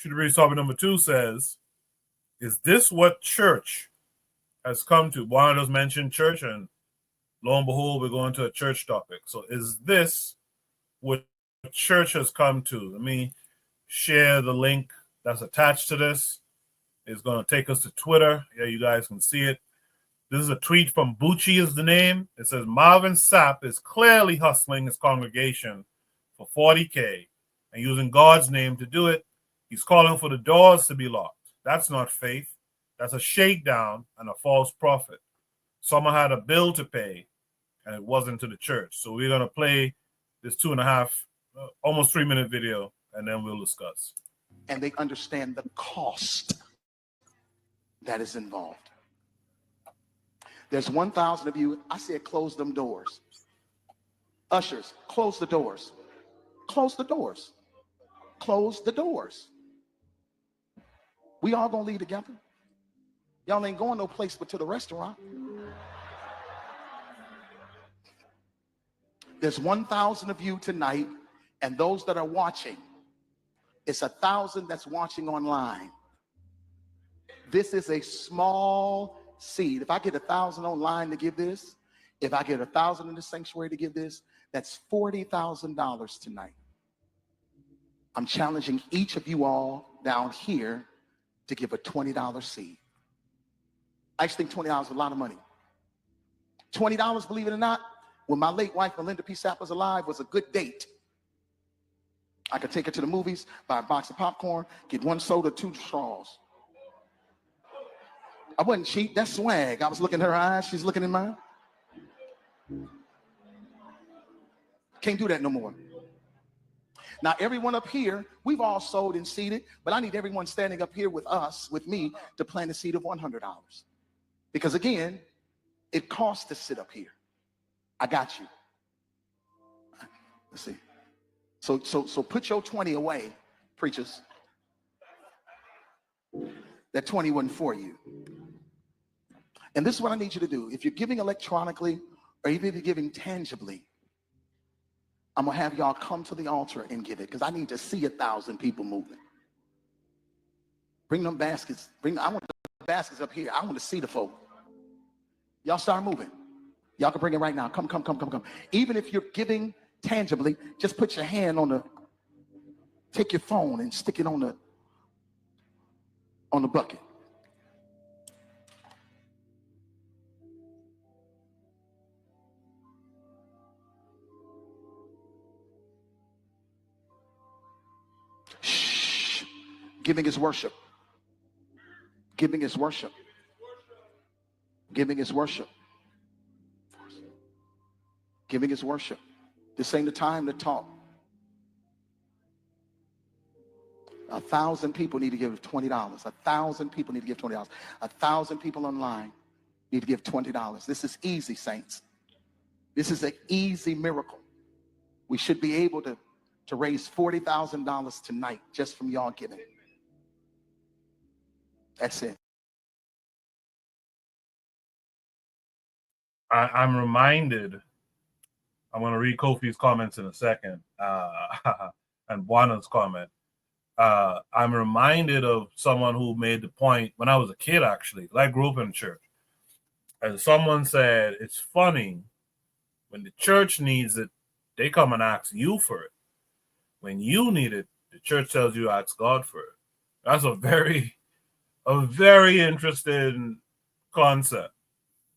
Should read topic number 2 says, is this what church has come to? One does mention church, and lo and behold, we're going to a church topic. So is this what church has come to? Let me share the link that's attached to this. It's going to take us to Twitter. Yeah, you guys can see it. This is a tweet from Bucci is the name. It says, Marvin Sapp is clearly hustling his congregation for $40K and using God's name to do it. He's calling for the doors to be locked. That's not faith. That's a shakedown and a false prophet. Someone had a bill to pay, and it wasn't to the church. So we're going to play this 2.5, almost 3-minute video, and then we'll discuss. And they understand the cost that is involved. There's 1,000 of you. I said, close them doors. Ushers, close the doors. Close the doors. Close the doors. We all gonna leave together. Y'all ain't going no place but to the restaurant. There's 1,000 of you tonight, and those that are watching, it's 1,000 that's watching online. This is a small seed. If I get 1,000 online to give this, if I get 1,000 in the sanctuary to give this, that's $40,000 tonight. I'm challenging each of you all down here to give a $20 seed. I actually think $20 is a lot of money. $20, believe it or not, when my late wife, Melinda P. Sapp, was alive, was a good date. I could take her to the movies, buy a box of popcorn, get 1 soda, 2 straws. I wasn't cheap. That's swag. I was looking in her eyes. She's looking in mine. Can't do that no more. Now, everyone up here, we've all sold and seeded, but I need everyone standing up here with us, with me, to plant a seed of $100. Because again, it costs to sit up here. I got you. Let's see. So put your 20 away, preachers. That 20 wasn't for you. And this is what I need you to do. If you're giving electronically, or even if you're giving tangibly, I'm gonna have y'all come to the altar and give it, because I need to see 1,000 people moving. Bring them baskets. I want the baskets up here. I want to see the folk. Y'all start moving. Y'all can bring it right now. Come. Even if you're giving tangibly, just put your hand on take your phone and stick it on the bucket. Shh. Giving is worship. Giving is worship. Giving is worship. Giving is worship. This ain't the time to talk. 1,000 people need to give $20. 1,000 people need to give $20. 1,000 people online need to give $20. This is easy, saints. This is an easy miracle. We should be able to raise $40,000 tonight just from y'all giving. That's it. I'm reminded, I'm going to read Kofi's comments in a second, and Buana's comment. I'm reminded of someone who made the point when I was a kid, actually. I grew up in church. And someone said, it's funny, when the church needs it, they come and ask you for it. When you need it, the church tells you ask God for it. That's a very interesting concept.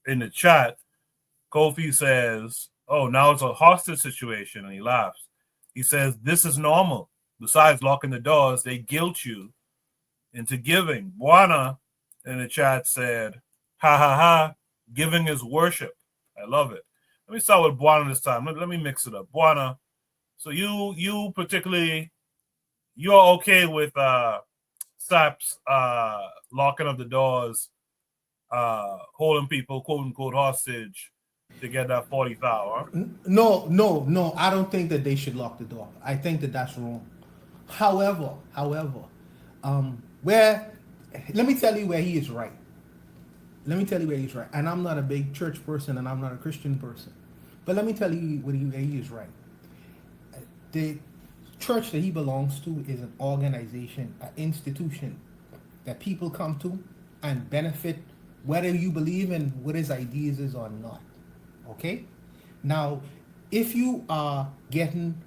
In the chat, Kofi says, oh, now it's a hostage situation, and he laughs. He says, this is normal. Besides locking the doors, they guilt you into giving. Buana in the chat said, ha, ha, ha, giving is worship. I love it. Let me start with Buana this time. Let me mix it up. Buana, so you particularly, you're okay with Sapp's locking of the doors, holding people, quote-unquote, hostage, to get that 40,000. No. I don't think that they should lock the door. I think that that's wrong. However, let me tell you where he is right. And I'm not a big church person, and I'm not a Christian person. But let me tell you where he is right. The church that he belongs to is an organization, an institution that people come to and benefit, whether you believe in what his ideas is or not. Okay? Now, if you are getting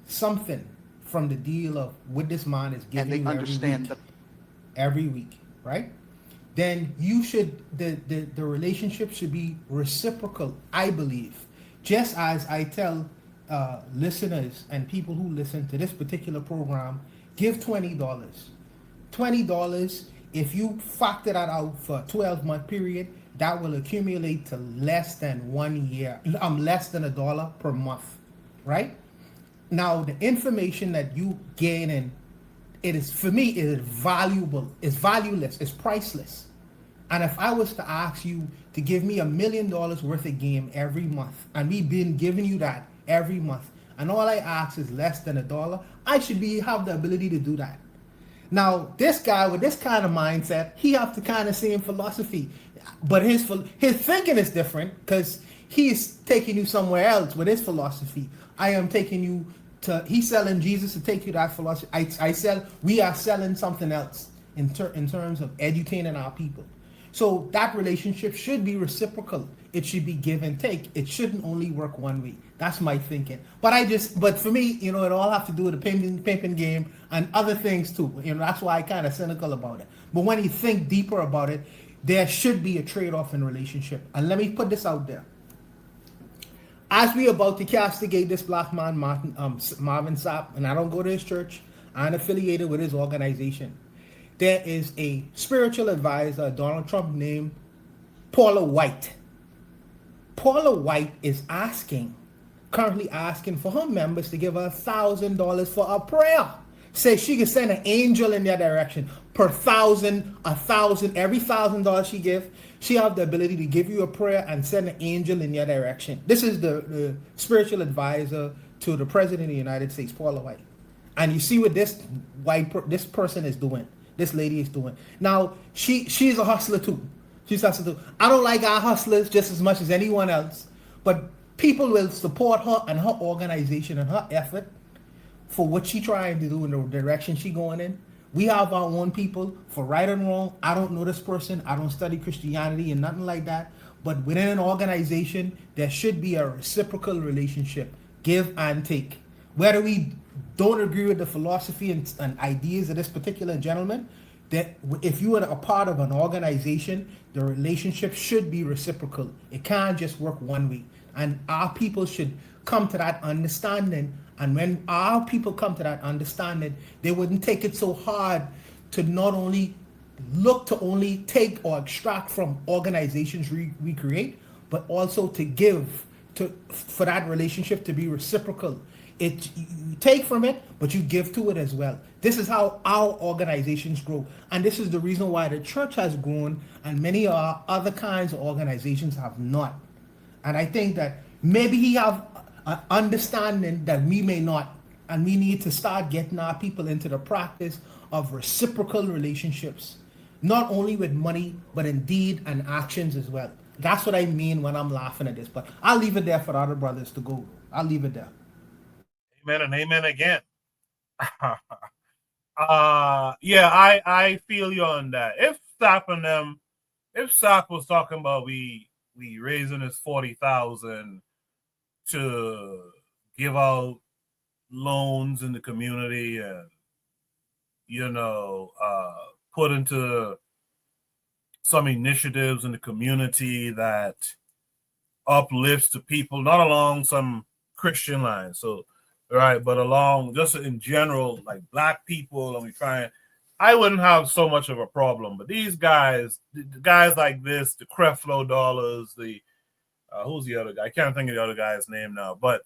something from the deal of what this man is giving and they you understand every week, right? Then you should, the relationship should be reciprocal, I believe. Just as I tell listeners and people who listen to this particular program, give $20. $20, if you factor that out for a 12-month period, that will accumulate to less than 1 year, less than $1 per month, right? Now, the information that you gain in, it is, for me, it is valuable, it's valueless, it's priceless. And if I was to ask you to give me $1 million worth of game every month, and me been giving you that every month, and all I ask is less than $1, I should have the ability to do that. Now, this guy with this kind of mindset, he have the kind of same philosophy, but his thinking is different because he's taking you somewhere else with his philosophy. I am taking you to, he's selling Jesus to take you that philosophy. We are selling something else in terms of educating our people. So that relationship should be reciprocal. It should be give and take. It shouldn't only work one way. That's my thinking. But for me, it all have to do with the pimping game and other things too. That's why I kind of cynical about it. But when you think deeper about it, there should be a trade-off in relationship. And let me put this out there. As we about to castigate this black man, Marvin Sapp, and I don't go to his church, I'm affiliated with his organization. There is a spiritual advisor, Donald Trump, named Paula White. Paula White is currently asking for her members to give her $1,000 for a prayer. Says she can send an angel in their direction per $1,000, every $1,000 she gives, she have the ability to give you a prayer and send an angel in your direction. This is the spiritual advisor to the President of the United States, Paula White. And you see what this person is doing. This lady is doing. Now, she's a hustler too. I don't like our hustlers just as much as anyone else, but people will support her and her organization and her effort for what she trying to do in the direction she going in. We have our own people, for right and wrong. I don't know this person. I don't study Christianity and nothing like that. But within an organization, there should be a reciprocal relationship, give and take. Whether we don't agree with the philosophy and ideas of this particular gentleman, that if you are a part of an organization, the relationship should be reciprocal. It can't just work one way. And our people should come to that understanding. And when our people come to that understanding, they wouldn't take it so hard to not only look to only take or extract from organizations we create, but also to give for that relationship to be reciprocal. You take from it, but you give to it as well. This is how our organizations grow. And this is the reason why the church has grown and many of our other kinds of organizations have not. And I think that maybe he have an understanding that we may not, and we need to start getting our people into the practice of reciprocal relationships, not only with money, but in deed and actions as well. That's what I mean when I'm laughing at this. But I'll leave it there for the other brothers to go. I'll leave it there. Amen and amen again. I feel you on that. If Sapp was talking about we raising his 40,000 to give out loans in the community and put into some initiatives in the community that uplifts the people, not along some Christian lines. So right, but along just in general, like black people, and I wouldn't have so much of a problem. But these guys, the guys like this, the Creflo Dollars, who's the other guy? I can't think of the other guy's name now, but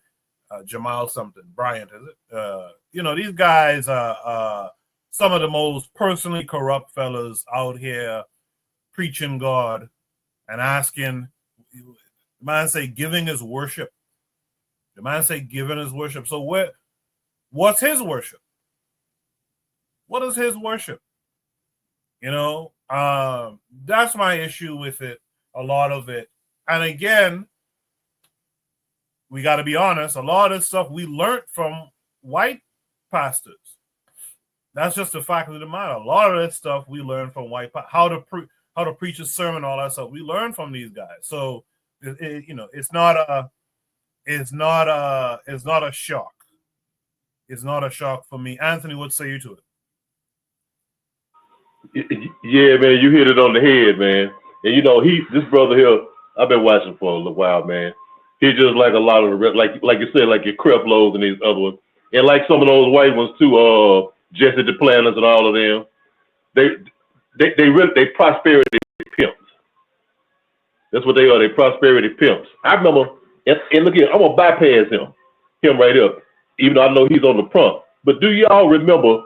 Jamal something, Bryant, is it? These guys are some of the most personally corrupt fellas out here preaching God and asking. The man say giving is worship. The man say giving is worship. So what's his worship? What is his worship? That's my issue with it, a lot of it. And again, we got to be honest, a lot of this stuff we learned from white pastors. That's just the fact of the matter. A lot of that stuff we learn from white how to preach a sermon, all that stuff we learn from these guys. So it's not a shock. It's not a shock for me. Anthony, what say you to it? Yeah, man, you hit it on the head, man. And this brother here, I've been watching for a little while, man. He's just like a lot of the like you said, like your Creflos and these other ones, and like some of those white ones too. Jesse the Planners and all of them. They prosperity pimps. That's what they are. They prosperity pimps. I remember, and look here, I'm gonna bypass him right up, even though I know he's on the front. But do y'all remember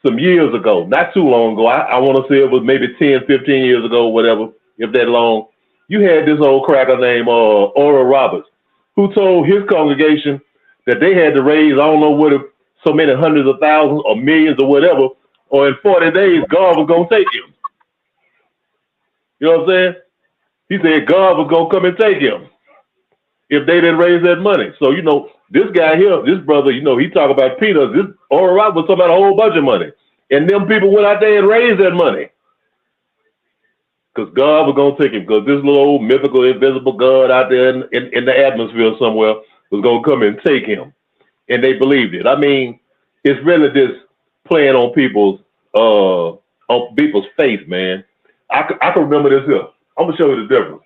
some years ago, not too long ago, I want to say it was maybe 10, 15 years ago, whatever, if that long, you had this old cracker named Oral Roberts, who told his congregation that they had to raise, I don't know what, so many hundreds of thousands or millions or whatever, or in 40 days, God was going to take him. You know what I'm saying? He said God was going to come and take him if they didn't raise that money. So, this guy here, this brother, he talk about peanuts. This Oral Roberts was talking about a whole bunch of money. And them people went out there and raised that money. Because God was going to take him. Because this little old mythical, invisible God out there in the atmosphere somewhere was going to come and take him. And they believed it. I mean, it's really just playing on people's faith, man. I can remember this here. I'm going to show you the difference.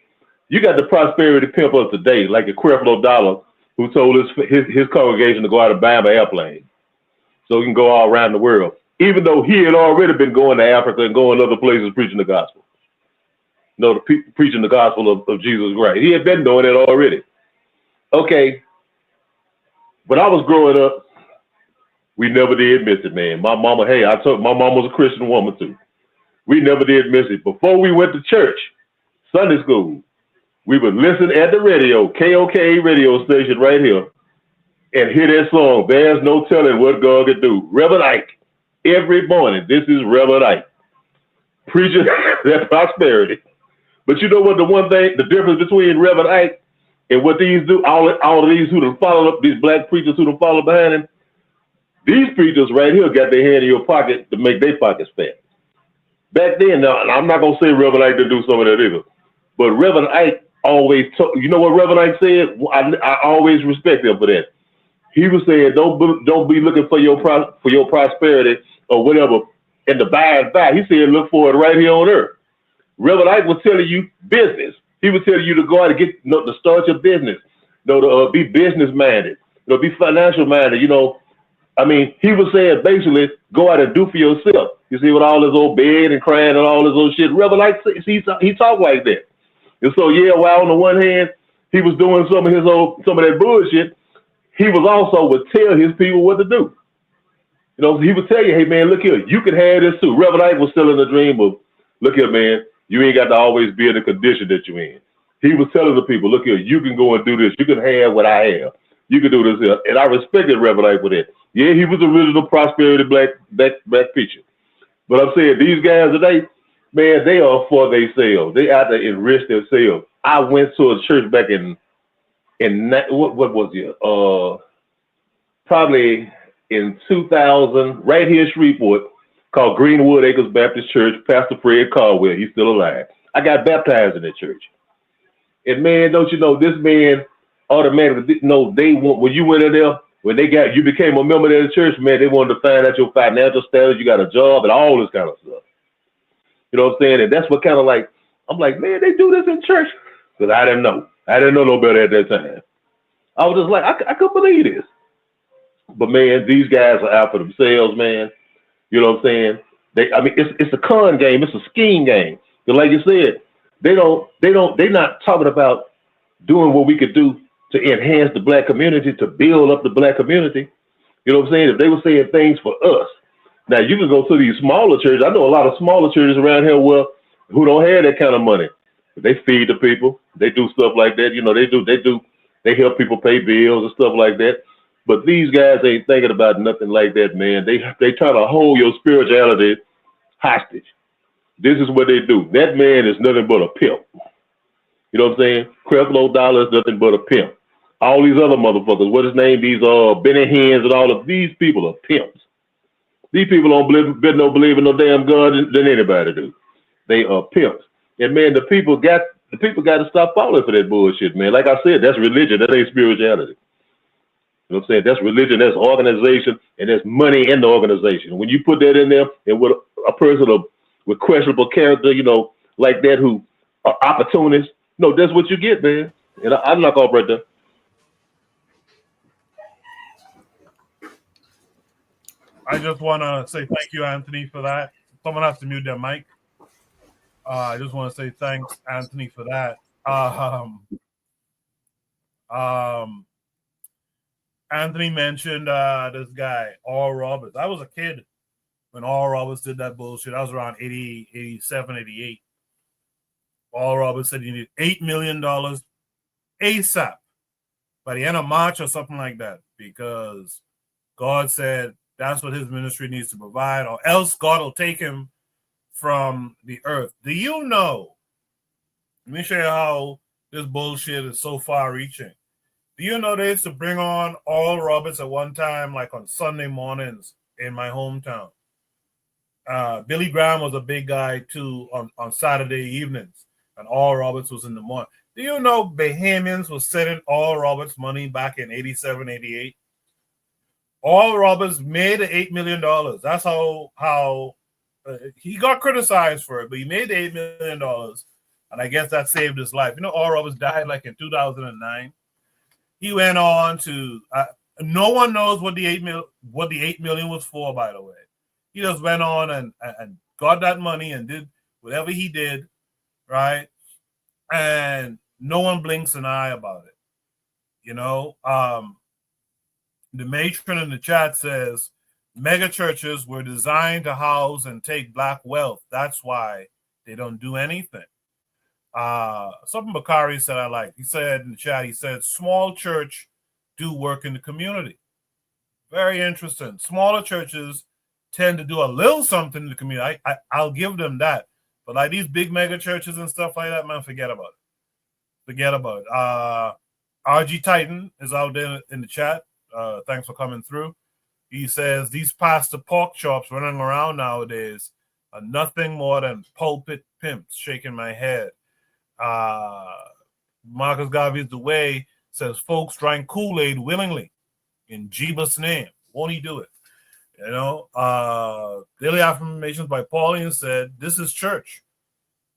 You got the prosperity pimp of today, like a Creflo Dollar, who told his congregation to go out and buy him an airplane so he can go all around the world, even though he had already been going to Africa and going other places preaching the gospel. Preaching the gospel of Jesus Christ. He had been doing it already. Okay. When I was growing up, we never did miss it, man. My mama was a Christian woman too. We never did miss it. Before we went to church, Sunday school, we would listen at the radio, KOKA radio station right here, and hear that song, There's No Telling What God Could Do. Reverend Ike, every morning, this is Reverend Ike, preaching that prosperity. But you know what, the difference between Reverend Ike and what these do, all of these who done followed up, these black preachers who done followed behind him, these preachers right here got their hand in your pocket to make their pockets fat. Back then, now, I'm not going to say Reverend Ike didn't do some of that either, but Reverend Ike always told, you know what Reverend Ike said? I always respect him for that. He was saying, don't be looking for your prosperity or whatever in the by and by. He said, look for it right here on earth. Reverend Ike was telling you business. He was telling you to go out and get, to start your business, to be business minded, be financial minded. He was saying basically go out and do for yourself. You see, with all this old begging and crying and all this old shit, Reverend Ike, he talked like that. And so, while on the one hand he was doing some of that bullshit, he was also would tell his people what to do. He would tell you, hey man, look here, you can have this too. Reverend Ike was still in the dream of, look here, man, you ain't got to always be in the condition that you're in. He was telling the people, look here, you can go and do this. You can have what I have. You can do this here. And I respected Reverend Ike for that. Yeah, he was the original prosperity black preacher. But I'm saying these guys today, man, they are for themselves. They out to enrich themselves. I went to a church back in what was it? Probably in 2000, right here in Shreveport, called Greenwood Acres Baptist Church. Pastor Fred Caldwell, he's still alive. I got baptized in that church. And man, don't you know, this man automatically, when you went in there, when you became a member of the church, man, they wanted to find out your financial status, you got a job and all this kind of stuff. You know what I'm saying? And that's what kind of like, I'm like, man, they do this in church. Because I didn't know. I didn't know no better at that time. I was just like, I couldn't believe this. But man, these guys are out for themselves, man. You know what I'm saying? It's a con game. It's a scheme game. But like you said, they're not talking about doing what we could do to enhance the black community, to build up the black community. You know what I'm saying? If they were saying things for us. Now you can go to these smaller churches. I know a lot of smaller churches around here who don't have that kind of money. They feed the people. They do stuff like that. They help people pay bills and stuff like that. But these guys ain't thinking about nothing like that, man. They try to hold your spirituality hostage. This is what they do. That man is nothing but a pimp. You know what I'm saying? Creflo Dollar is nothing but a pimp. All these other motherfuckers, what his name? These Benny Hinn's and all of these people are pimps. These people don't believe in no damn God than anybody do. They are pimps. And man, the people got to stop falling for that bullshit, man. Like I said, that's religion. That ain't spirituality. You know what I'm saying? That's religion, that's organization, and that's money in the organization. When you put that in there, and with a person with questionable character, you know, like that, who are opportunists, no, that's what you get, man. And I'm not off right there. I just want to say thank you, Anthony, for that. Someone has to mute their mic. I just want to say thanks, Anthony, for that. Anthony mentioned this guy, Oral Roberts. I was a kid when Oral Roberts did that bullshit. I was around 80, 87, 88. Oral Roberts said he needed $8 million ASAP by the end of March or something like that, because God said that's what his ministry needs to provide, or else God will take him from the earth. Do you know? Let me show you how this bullshit is so far reaching. Do you know they used to bring on Oral Roberts at one time, like on Sunday mornings in my hometown? Billy Graham was a big guy too on Saturday evenings, and Oral Roberts was in the morning. Do you know Bahamians was sending Oral Roberts money back in 87, 88? Oral Roberts made the $8 million. That's how he got criticized for it, but he made the $8 million, and I guess that saved his life. You know, Oral Roberts died like in 2009. He went on to no one knows what the $8 million was for, by the way. He just went on and got that money and did whatever he did, right? And no one blinks an eye about it. You know, the matron in the chat says mega churches were designed to house and take black wealth. That's why they don't do anything. Something Bakari said I like. He said in the chat, he said, small church do work in the community. Very interesting. Smaller churches tend to do a little something in the community. I'll give them that. But like these big mega churches and stuff like that, man, forget about it. Forget about it. RG Titan is out there in the chat. Thanks for coming through. He says these pastor pork chops running around nowadays are nothing more than pulpit pimps. Shaking my head. Marcus Garvey's the way says folks drank Kool-Aid willingly in Jeebus' name. Won't he do it? You know, Daily Affirmations by Pauline said this is church,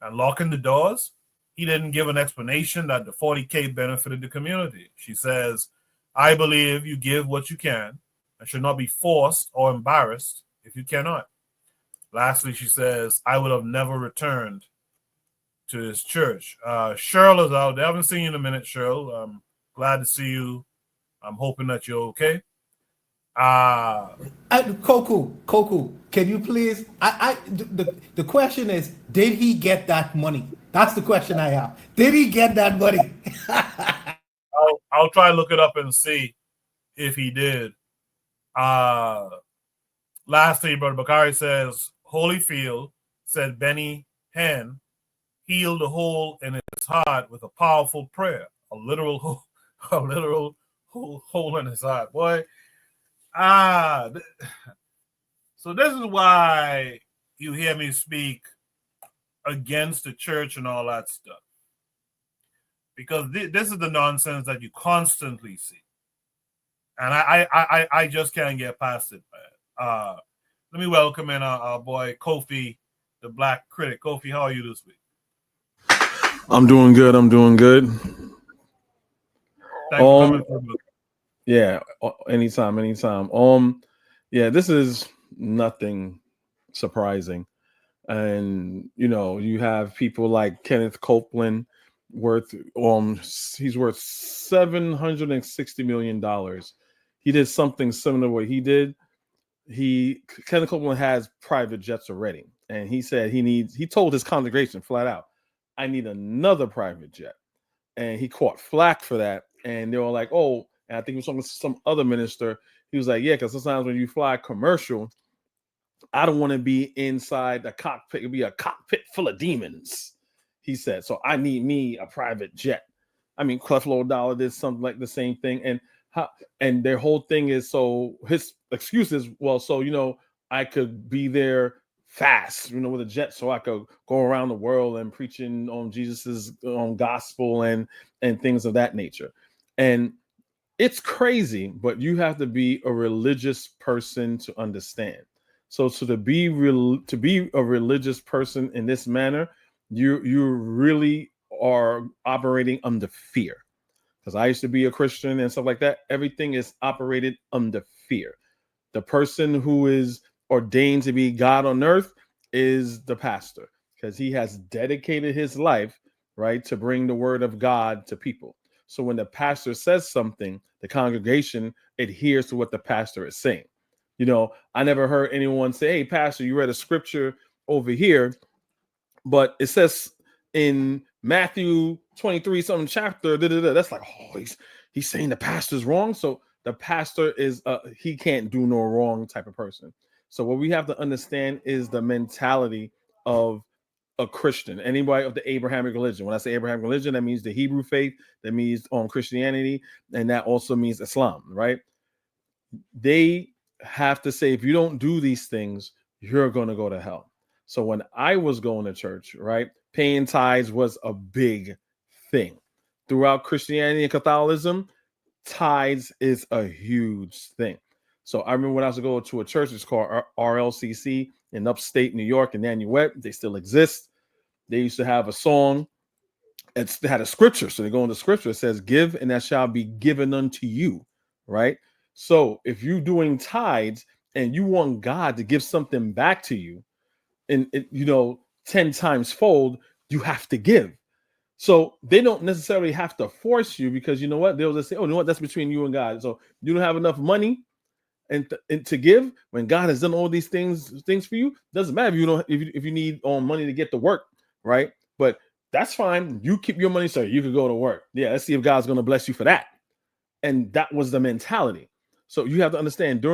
and locking the doors. He didn't give an explanation that the 40K benefited the community. She says, I believe you give what you can and should not be forced or embarrassed if you cannot. Lastly, she says, I would have never returned to his church. Cheryl is out there. I haven't seen you in a minute, Cheryl. I'm glad to see you. I'm hoping that you're okay. Koku, can you please? The question is, did he get that money? That's the question I have. Did he get that money? I'll try to look it up and see if he did. Lastly, Brother Bakari says, Holyfield said Benny Hinn healed a hole in his heart with a powerful prayer. A literal hole in his heart. Boy. So this is why you hear me speak against the church and all that stuff. Because this is the nonsense that you constantly see. And I just can't get past it, man. Let me welcome in our boy Kofi the Black Critic. Kofi, how are you this week? I'm doing good. Thanks for coming through. Yeah, anytime. Yeah, this is nothing surprising. And you know, you have people like Kenneth Copeland he's worth $760 million. He did something similar to what he did. Kenneth Copeland has private jets already, and he said he told his congregation flat out, I need another private jet. And he caught flack for that. And they were like, oh, and I think he was talking to some other minister. He was like, yeah, because sometimes when you fly commercial, I don't want to be inside the cockpit. It'd be a cockpit full of demons, he said. So I need me a private jet. I mean, Creflo Dollar did something like the same thing, and their whole thing is, so his excuse is, well, so I could be there fast, with a jet, so I could go around the world and preaching on Jesus's gospel and things of that nature. And it's crazy, but you have to be a religious person to understand. So to be a religious person in this manner, you really are operating under fear. Because I used to be a Christian and stuff like that. Everything is operated under fear. The person who is ordained to be God on earth is the pastor, because he has dedicated his life, right, to bring the word of God to people. So when the pastor says something, the congregation adheres to what the pastor is saying. I never heard anyone say, hey, pastor, you read a scripture over here, but it says in Matthew 23 something chapter, that's like, oh, he's saying the pastor's wrong. So the pastor is he can't do no wrong type of person. So what we have to understand is the mentality of a Christian, anybody of the Abrahamic religion. When I say Abrahamic religion, that means the Hebrew faith, that means Christianity, and that also means Islam, right? They have to say, if you don't do these things, you're going to go to hell. So when I was going to church, right, paying tithes was a big thing. Throughout Christianity and Catholicism, tithes is a huge thing. So I remember when I was going to a church, it's called RLCC in upstate New York in Nanuet. They still exist. They used to have a song. They had a scripture. So they go into scripture. It says, give and that shall be given unto you, right? So if you're doing tithes and you want God to give something back to you, and 10 times fold, you have to give. So they don't necessarily have to force you, because you know what? They'll just say, oh, you know what? That's between you and God. So you don't have enough money and to give when God has done all these things for you. Doesn't matter if you need money to get to work, right? But that's fine. You keep your money so you can go to work. Yeah, let's see if God's going to bless you for that. And that was the mentality. So you have to understand,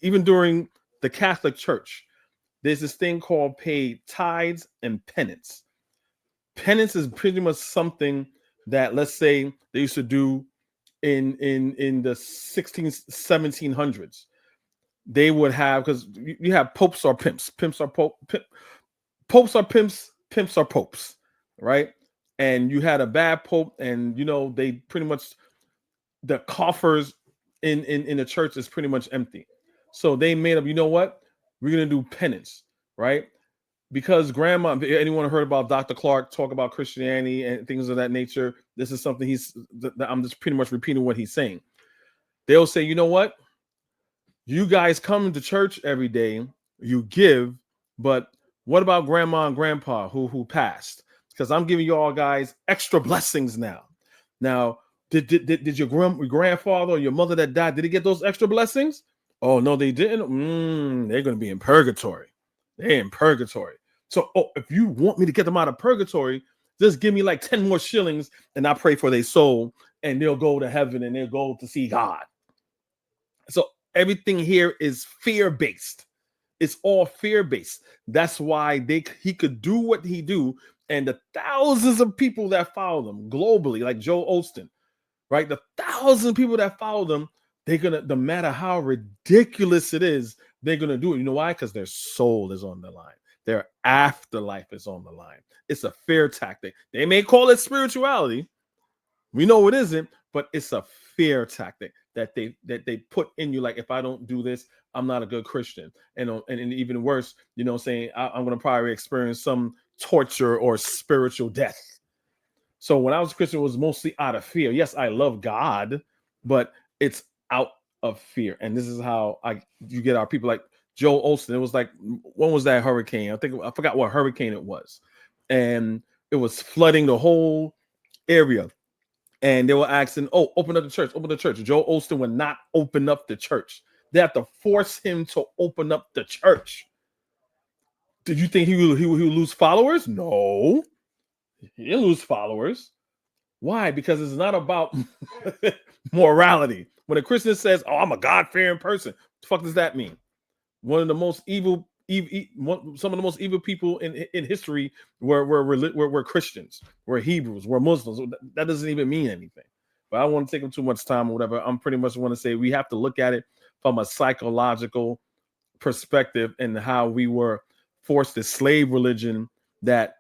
even during the Catholic Church, there's this thing called paid tithes and penance. Penance is pretty much something that, let's say, they used to do in the 1700s. They would have, because you have popes or pimps. Popes are pimps. Pimps are popes, right? And you had a bad pope, and they pretty much, the coffers in the church is pretty much empty. So they made up, you know what? We're going to do penance, right? Because anyone heard about Dr. Clark talk about Christianity and things of that nature? This is something I'm just pretty much repeating what he's saying. They'll say, you know what? You guys come to church every day, you give, but what about grandma and grandpa who passed? Because I'm giving you all guys extra blessings now. Now, did your grandfather or your mother that died, did he get those extra blessings? Oh, no, they didn't. They're going to be in purgatory. They're in purgatory. So if you want me to get them out of purgatory, just give me like 10 more shillings and I pray for their soul and they'll go to heaven and they'll go to see God. So everything here is fear-based. It's all fear-based. That's why he could do what he do, and the thousands of people that follow them globally, like Joe Osteen, right? The thousands of people that follow them, they're gonna, no matter how ridiculous it is, they're gonna do it. You know why? Because their soul is on the line. Their afterlife is on the line. It's a fear tactic. They may call it spirituality. We know it isn't, but it's a fear tactic that they put in you. Like, if I don't do this, I'm not a good Christian. And even worse, saying I'm going to probably experience some torture or spiritual death. So when I was a Christian, it was mostly out of fear. Yes, I love God, but it's out of fear. And this is how you get our people like Joel Osteen. It was like, when was that hurricane? I forgot what hurricane it was. And it was flooding the whole area. And they were asking, open up the church, open the church. Joel Osteen would not open up the church. They have to force him to open up the church. Did you think he would lose followers? No. He didn't lose followers. Why? Because it's not about morality. When a Christian says, I'm a God-fearing person, what the fuck does that mean? One of the most evil some of the most evil people in history were Christians, were Hebrews, were Muslims. That doesn't even mean anything. But I don't want to take up too much time or whatever. I'm pretty much want to say we have to look at it from a psychological perspective and how we were forced to slave religion that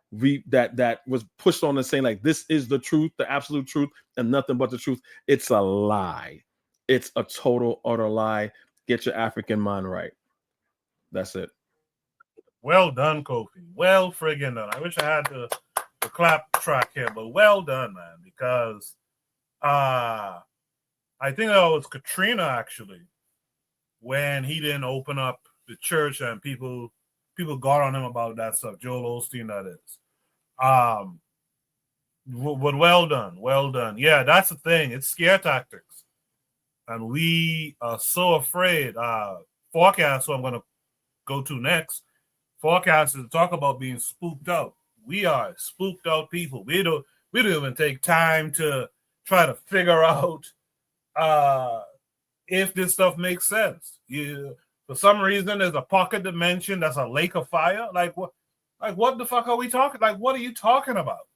was pushed on us saying like this is the truth, the absolute truth, and nothing but the truth. It's a lie. It's a total utter lie. Get your African mind right. That's it. Well done, Kofi. Well friggin' done. I wish I had the clap track here, but well done, man. Because I think that was Katrina actually when he didn't open up the church and people got on him about that stuff. Joel Osteen, that is. But well done. Yeah, that's the thing. It's scare tactics, and we are so afraid. 4Kast, so I'm going to go to next. 4Kast is to talk about being spooked out. We are spooked out people. We don't even take time to try to figure out if this stuff makes sense. For some reason, there's a pocket dimension that's a lake of fire. Like what the fuck are we talking? Like, what are you talking about?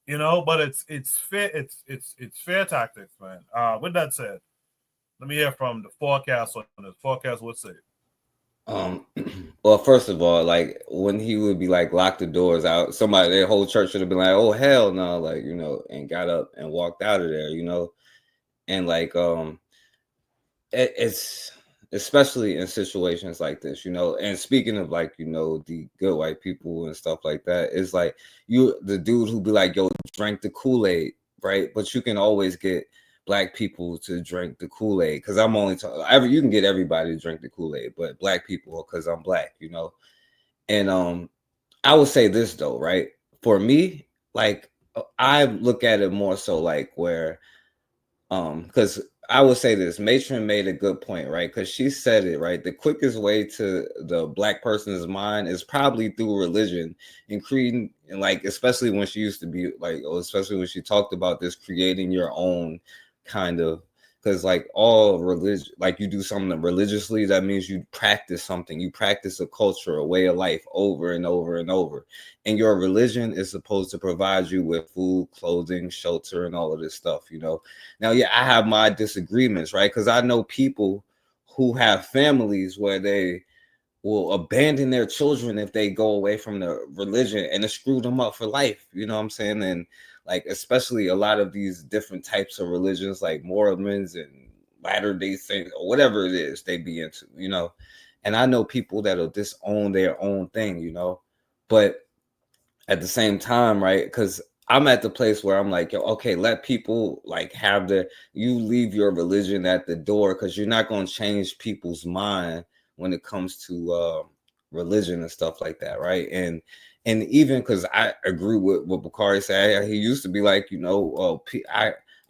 You know, but it's fair tactics, man. With that said, let me hear from the 4Kast on this. 4Kast, what say? Well, first of all, like when he would be like lock the doors out, somebody, their whole church should have been like, oh hell no, like, you know, and got up and walked out of there, you know. And like it's especially in situations like this, you know. And speaking of like, you know, the good white people and stuff like that, it's like the dude who be like, yo, drank the Kool-Aid, right? But you can always get Black people to drink the Kool-Aid, because I'm only talking, you can get everybody to drink the Kool-Aid, but Black people, because I'm Black, you know. And I would say this though, right? For me, like I look at it more so like where because I would say this, Matron made a good point, right? Because she said it, right? The quickest way to the Black person's mind is probably through religion and creating, and like, especially when she used to be like, especially when she talked about this, creating your own kind of, because like all religion, like you do something religiously, that means you practice something, you practice a culture, a way of life over and over and over. And your religion is supposed to provide you with food, clothing, shelter, and all of this stuff, you know. Now, yeah, I have my disagreements, right? Because I know people who have families where they will abandon their children if they go away from the religion, and it screwed them up for life, you know what I'm saying? And like, especially a lot of these different types of religions, like Mormons and Latter-day Saints, or whatever it is they be into, you know. And I know people that'll disown their own thing, you know. But at the same time, right, because I'm at the place where I'm like, yo, okay, let people like have you leave your religion at the door, because you're not going to change people's mind when it comes to religion and stuff like that, right? And even because I agree with what Bakari said, he used to be like, you know,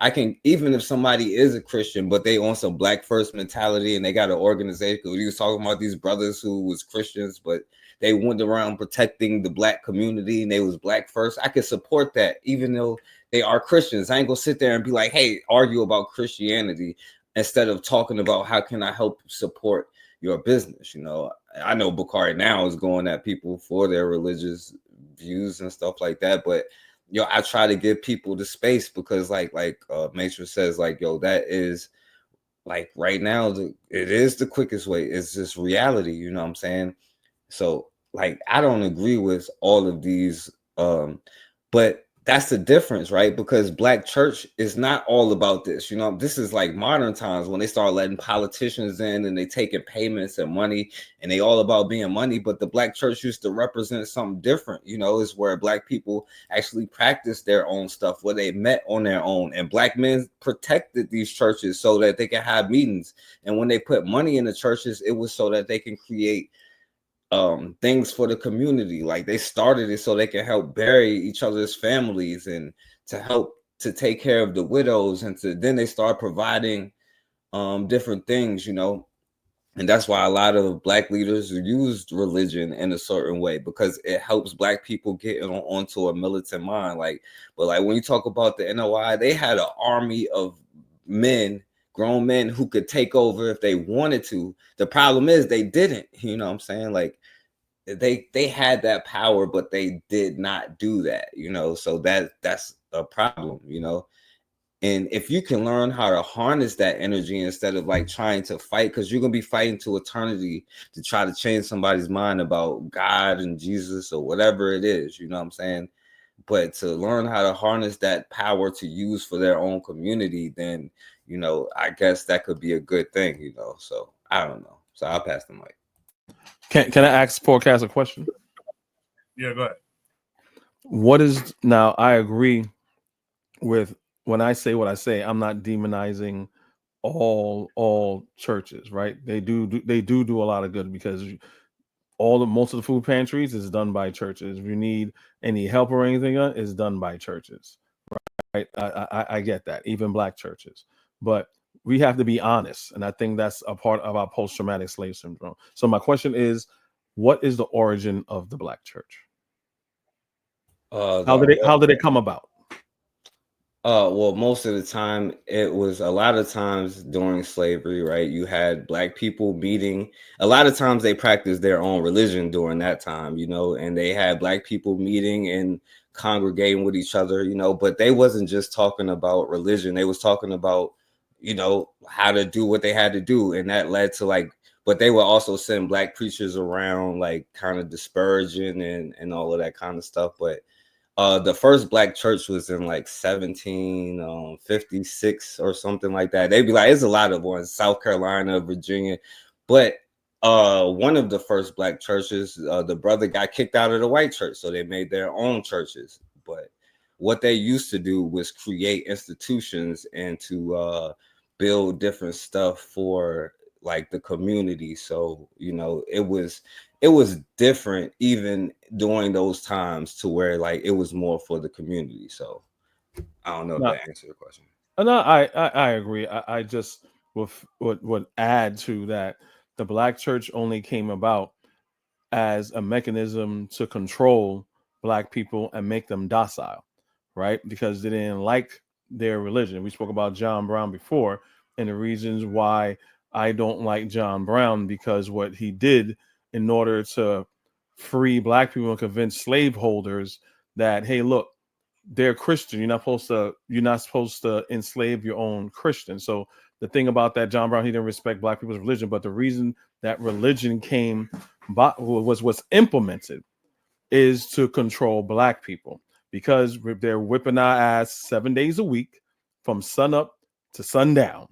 I can, even if somebody is a Christian, but they on some Black first mentality and they got an organization, because he was talking about these brothers who was Christians, but they went around protecting the Black community and they was Black first. I could support that, even though they are Christians. I ain't gonna sit there and be like, hey, argue about Christianity instead of talking about how can I help support your business. You know, I know Bakari now is going at people for their religious views and stuff like that, but yo, I try to give people the space, because like Matrix says, like, yo, that is like right now it is the quickest way. It's just reality, you know what I'm saying? So like I don't agree with all of these, but that's the difference, right? Because Black church is not all about this. You know, this is like modern times when they start letting politicians in and they taking payments and money, and they all about being money. But the Black church used to represent something different, you know, is where Black people actually practice their own stuff, where they met on their own, and Black men protected these churches so that they can have meetings. And when they put money in the churches, it was so that they can create things for the community. Like they started it so they can help bury each other's families and to help to take care of the widows, and then they start providing different things, you know. And that's why a lot of Black leaders used religion in a certain way, because it helps Black people get onto a militant mind. Like, but like when you talk about the NOI, they had an army of men grown men who could take over if they wanted to. The problem is they didn't, you know what I'm saying? Like they had that power, but they did not do that, you know? So that's a problem, you know? And if you can learn how to harness that energy instead of like trying to fight, because you're going to be fighting to eternity to try to change somebody's mind about God and Jesus or whatever it is, you know what I'm saying? But to learn how to harness that power to use for their own community, then, you know, I guess that could be a good thing, you know? So I don't know. So I'll pass the mic. Can I ask 4Kast a question? Yeah, go ahead. What is, now I agree with, when I say what I say, I'm not demonizing all churches, right? They do a lot of good, because most of the food pantries is done by churches. If you need any help or anything, is done by churches, right? I get that, even Black churches, but we have to be honest, and I think that's a part of our post-traumatic slave syndrome. So my question is, what is the origin of the Black church? How did it come about? Well, most of the time, it was a lot of times during slavery, right? You had Black people meeting. A lot of times they practiced their own religion during that time, you know, and they had Black people meeting and congregating with each other, you know, but they wasn't just talking about religion. They was talking about, you know, how to do what they had to do. And that led to like, but they would also send Black preachers around, like kind of disparaging and all of that kind of stuff. But the first Black church was in like 1756 or something like that. They'd be like, it's a lot of ones, South Carolina, Virginia. But one of the first Black churches, the brother got kicked out of the white church, so they made their own churches. But what they used to do was create institutions and to build different stuff for like the community. So, you know, it was different even during those times, to where like it was more for the community. So I don't know if that answered the question. No, I agree. I just would add to that, the Black church only came about as a mechanism to control Black people and make them docile, right? Because they didn't like their religion. We spoke about John Brown before, and the reasons why I don't like John Brown, because what he did in order to free Black people and convince slaveholders that, hey, look, they're Christian. You're not supposed to enslave your own Christian. So the thing about that, John Brown, he didn't respect Black people's religion, but the reason that religion came was implemented is to control Black people, because they're whipping our ass 7 days a week from sun up to sundown.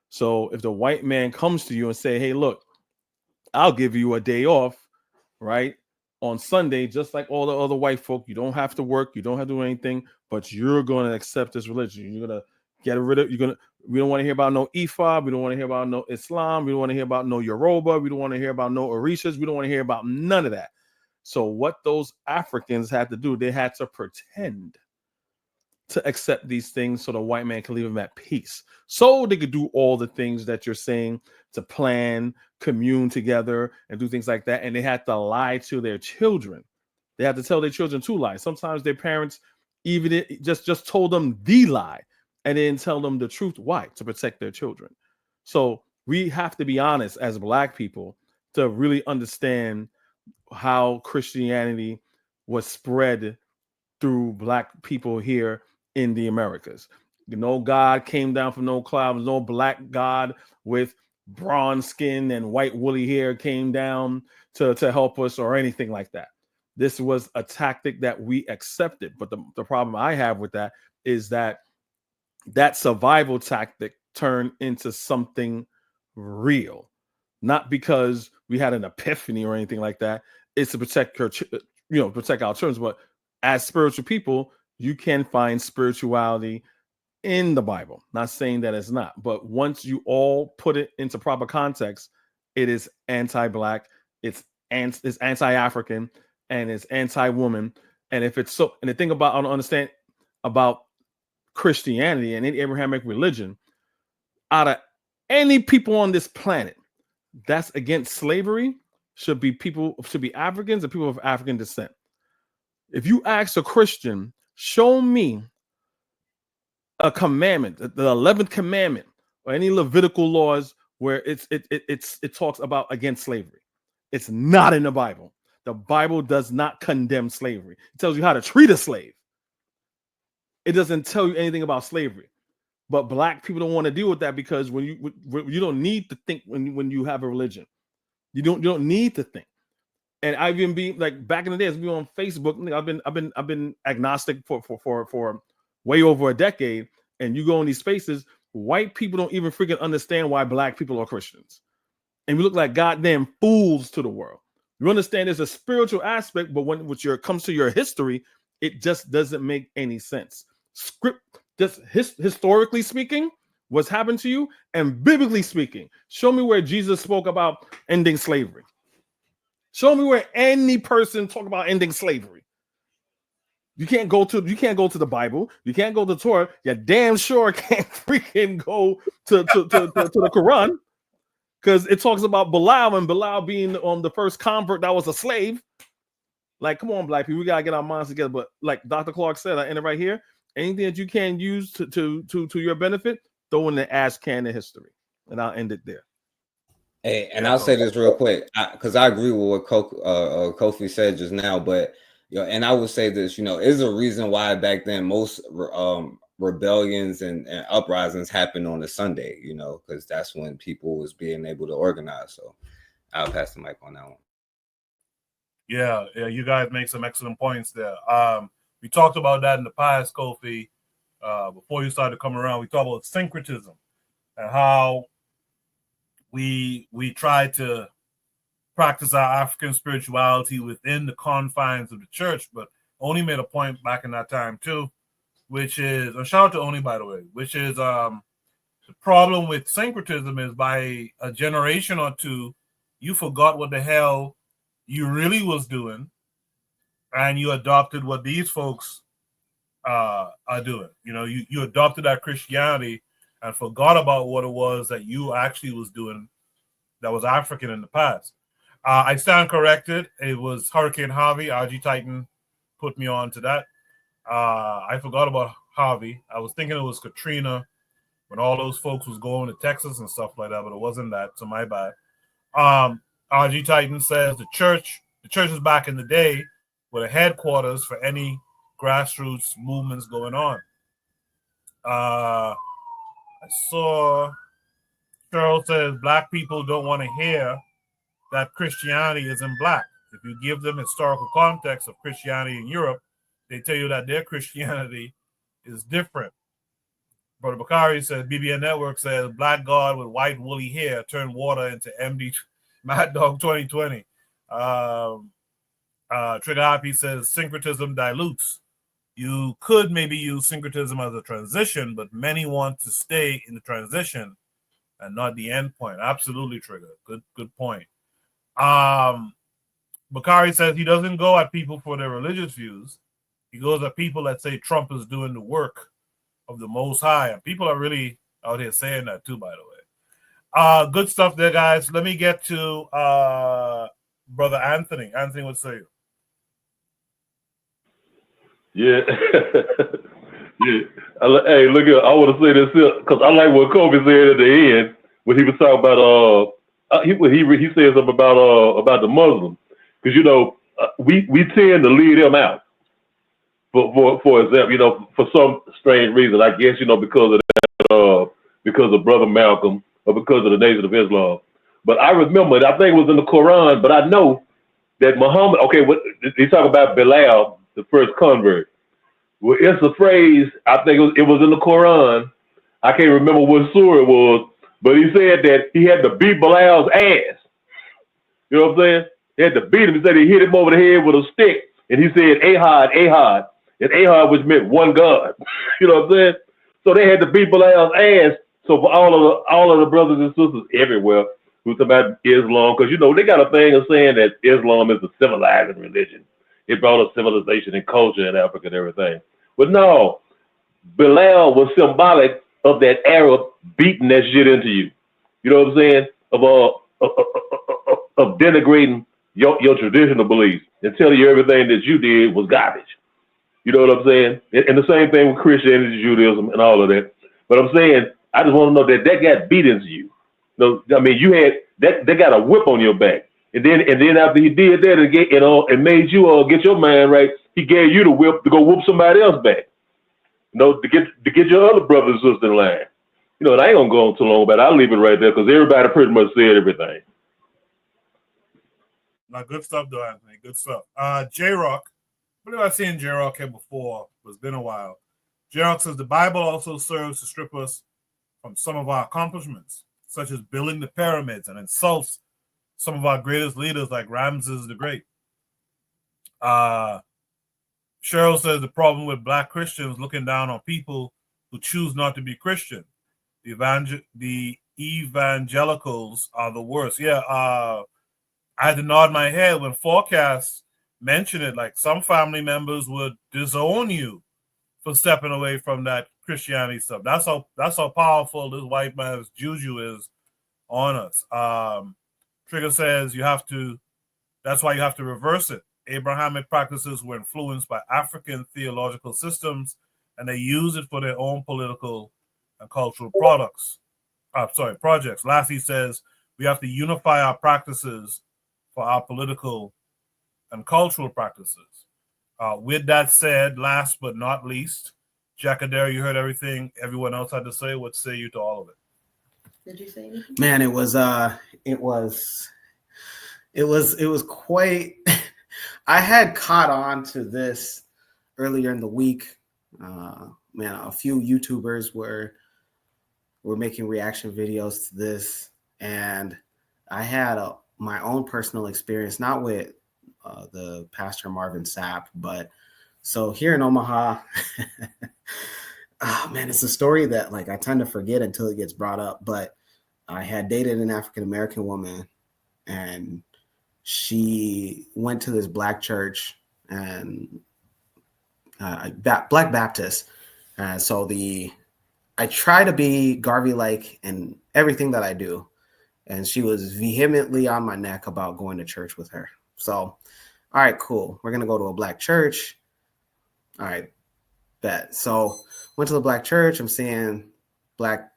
So if the white man comes to you and say, hey, look, I'll give you a day off, right, on Sunday, just like all the other white folk, you don't have to work, you don't have to do anything, but you're going to accept this religion. You're going to get rid of, we don't want to hear about no Ifa, we don't want to hear about no Islam, we don't want to hear about no Yoruba, we don't want to hear about no Orishas, we don't want to hear about none of that. So what those Africans had to do, they had to pretend to accept these things so the white man can leave them at peace, so they could do all the things that you're saying, to plan, commune together, and do things like that. And they had to lie to their children. They had to tell their children two lies. Sometimes their parents even just told them the lie and didn't tell them the truth. Why? To protect their children. So we have to be honest as Black people to really understand how Christianity was spread through Black people here in the Americas. No God came down from no clouds. No Black God with bronze skin and white woolly hair came down to help us or anything like that. This was a tactic that we accepted. But the problem I have with that is that survival tactic turned into something real, not because we had an epiphany or anything like that. It's to protect protect our children. But as spiritual people, you can find spirituality in the Bible. Not saying that it's not, but once you all put it into proper context, it is anti-Black, it's anti-African, and it's anti-woman. And if it's so, and the thing about I don't understand about Christianity and any Abrahamic religion, out of any people on this planet that's against slavery should be Africans and people of African descent. If you ask a Christian, show me a commandment, the 11th commandment, or any Levitical laws where it talks about against slavery. It's not in the Bible. The Bible does not condemn slavery. It tells you how to treat a slave. It doesn't tell you anything about slavery. But black people don't want to deal with that because when you don't need to think when you have a religion. You don't need to think. And I've even been like back in the days, we on Facebook. I've been agnostic for way over a decade. And you go in these spaces, white people don't even freaking understand why black people are Christians. And we look like goddamn fools to the world. You understand there's a spiritual aspect, but when comes to your history, it just doesn't make any sense. Historically speaking, what's happened to you, and biblically speaking, show me where Jesus spoke about ending slavery. Show me where any person talk about ending slavery. You can't go to the Bible. You can't go to Torah. You damn sure can't freaking go to the Quran, because it talks about Bilal and Bilal being the first convert that was a slave. Like, come on, black people, we gotta get our minds together. But like Dr. Clark said, I end it right here. Anything that you can use to your benefit, throw in the ash can of history, and I'll end it there. Hey, and I'll say this real quick, because I agree with what Kofi said just now. But and I would say this, is a reason why back then most rebellions and uprisings happened on a Sunday, because that's when people was being able to organize. So I'll pass the mic on that one. Yeah, you guys make some excellent points there. We talked about that in the past, Kofi. Before you started coming around, we talked about syncretism and how we try to practice our African spirituality within the confines of the church, but Oni made a point back in that time too, which is, and shout out to Oni, by the way, which is the problem with syncretism is by a generation or two, you forgot what the hell you really was doing, and you adopted what these folks are doing. You adopted that Christianity and forgot about what it was that you actually was doing that was African in the past. I stand corrected. It was Hurricane Harvey. RG Titan put me on to that. I forgot about Harvey. I was thinking it was Katrina when all those folks was going to Texas and stuff like that, but it wasn't that, so my bad. RG Titan says the churches back in the day were the headquarters for any grassroots movements going on. I saw Cheryl says black people don't want to hear that Christianity isn't black. If you give them historical context of Christianity in Europe, they tell you that their Christianity is different. Brother Bakari says BBN Network says black God with white woolly hair turned water into MD Mad Dog 2020. Trigger Happy says syncretism dilutes. You could maybe use syncretism as a transition, but many want to stay in the transition and not the end point. Absolutely, Trigger. Good point. Bakari says he doesn't go at people for their religious views. He goes at people that say Trump is doing the work of the Most High. And people are really out here saying that too, by the way. Good stuff there, guys. Let me get to Brother Anthony. Anthony, what say you? Yeah. Yeah. Hey, look here. I want to say this because I like what Kobe said at the end when he was talking about he said something about the Muslims, because we tend to leave them out for example, for some strange reason, I guess, because of that, because of Brother Malcolm or because of the Nation of Islam. But I remember, I think it was in the Quran, but I know that Muhammad, they talk about Bilal, the first convert. Well, it's a phrase, I think it was in the Quran. I can't remember what surah it was, but he said that he had to beat Bilal's ass. You know what I'm saying? He had to beat him. He said he hit him over the head with a stick, and he said, Ahad, Ahad. And Ahad, which meant one God. You know what I'm saying? So they had to beat Bilal's ass. So for all of the brothers and sisters everywhere who talk about Islam, because, they got a thing of saying that Islam is a civilizing religion. It brought us civilization and culture in Africa and everything. But no, Bilal was symbolic of that Arab beating that shit into you. You know what I'm saying? Of denigrating your traditional beliefs and telling you everything that you did was garbage. You know what I'm saying? And the same thing with Christianity, Judaism, and all of that. But I'm saying I just want to know that got beat into you. No, I mean you had that got a whip on your back, and then after he did that and made you get your mind right, he gave you the whip to go whoop somebody else back. To get your other brothers and sisters in line. And I ain't gonna go on too long, but I'll leave it right there because everybody pretty much said everything. Now, good stuff, though, Anthony. Good stuff. J-Rock. I believe I've seen J-Rock here before, but it's been a while. J-Rock says the Bible also serves to strip us from some of our accomplishments, such as building the pyramids, and insults some of our greatest leaders like Ramses the Great. Cheryl says the problem with Black Christians looking down on people who choose not to be Christian. The evangelicals are the worst. Yeah, I had to nod my head when 4Kast mentioned it. Like some family members would disown you for stepping away from that Christianity stuff. That's how powerful this white man's juju is on us. Trigger says that's why you have to reverse it. Abrahamic practices were influenced by African theological systems, and they use it for their own political and cultural projects. Lastly says we have to unify our practices for our political and cultural practices. With that said, last but not least, Jack Adair, you heard everything everyone else had to say. What say you to all of it? Did you say anything? Man, it was quite. I had caught on to this earlier in the week. A few YouTubers were making reaction videos to this, and I had my own personal experience, not with the Pastor Marvin Sapp, but so here in Omaha, it's a story that I tend to forget until it gets brought up, but I had dated an African-American woman, and she went to this Black church and Black Baptist. So I try to be Garvey-like in everything that I do. And she was vehemently on my neck about going to church with her. So, all right, cool. We're going to go to a Black church. All right, bet. So went to the Black church. I'm seeing Black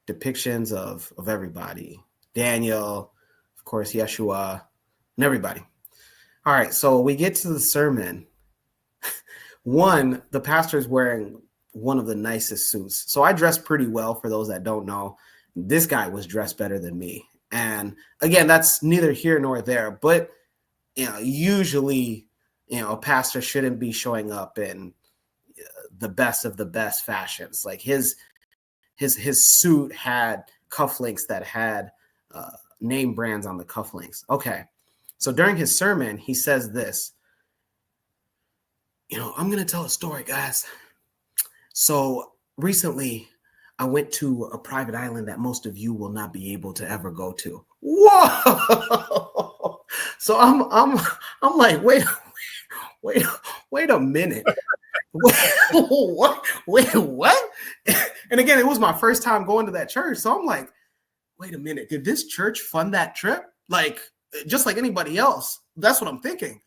depictions of everybody. Daniel, of course, Yeshua, and everybody. All right, so we get to the sermon. The pastor's wearing one of the nicest suits. So I dress pretty well, for those that don't know. This guy was dressed better than me. And again, that's neither here nor there. But, usually, a pastor shouldn't be showing up in the best of the best fashions. Like his suit had cufflinks that had name brands on the cufflinks. Okay. So during his sermon, he says this, I'm going to tell a story, guys. So recently I went to a private island that most of you will not be able to ever go to. Whoa. So I'm like, wait a minute. What? Wait, what? And again, it was my first time going to that church. So I'm like, wait a minute. Did this church fund that trip? Just like anybody else. That's what I'm thinking.